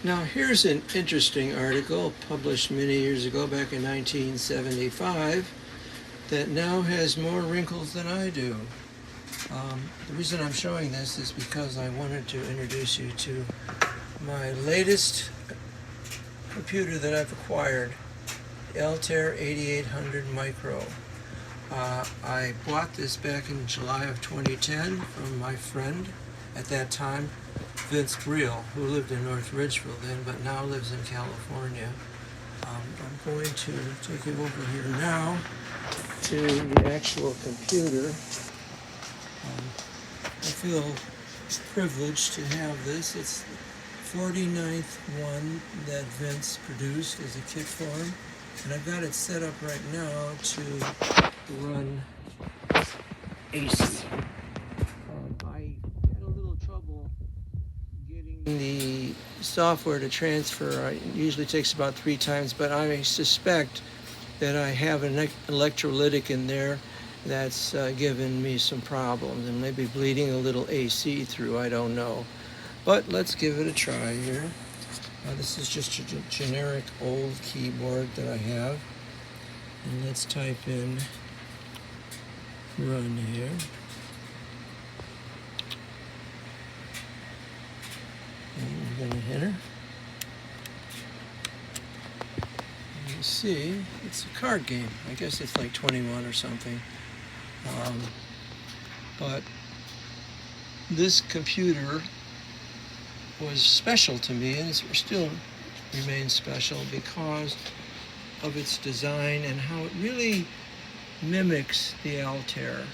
Now here's an interesting article published many years ago, back in 1975, that now has more wrinkles than I do. The reason I'm showing this is because I wanted to introduce you to my latest computer that I've acquired, the Altair 8800 Micro. I bought this back in July of 2010 from my friend at that time, Vince Briel, who lived in North Ridgeville then, but now lives in California. I'm going to take you over here now to the actual computer. I feel privileged to have this. It's the 49th one that Vince produced as a kit form, and I've got it set up right now to run ACE. I had a little trouble getting the software to transfer. It usually takes about 3 times, but I suspect that I have an electrolytic in there that's given me some problems and maybe bleeding a little AC through, I don't know. But let's give it a try here. This is just a generic old keyboard that I have. And let's type in run here. And we're going to enter. You see, it's a card game. I guess it's like 21 or something. But this computer was special to me, and it still remains special because of its design and how it really mimics the Altair.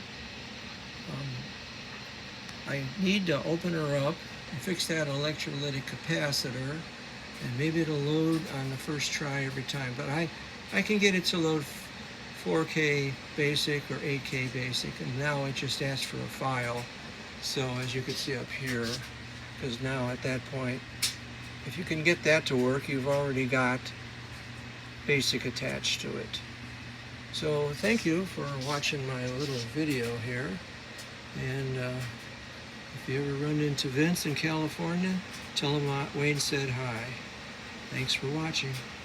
I need to open her up and fix that electrolytic capacitor, and maybe it'll load on the first try every time, but I can get it to load 4K basic or 8K basic, and now it just asks for a file. So as you can see up here, because now at that point, if you can get that to work, you've already got basic attached to it. So thank you for watching my little video here, and if you ever run into Vince in California, tell him Wayne said hi. Thanks for watching.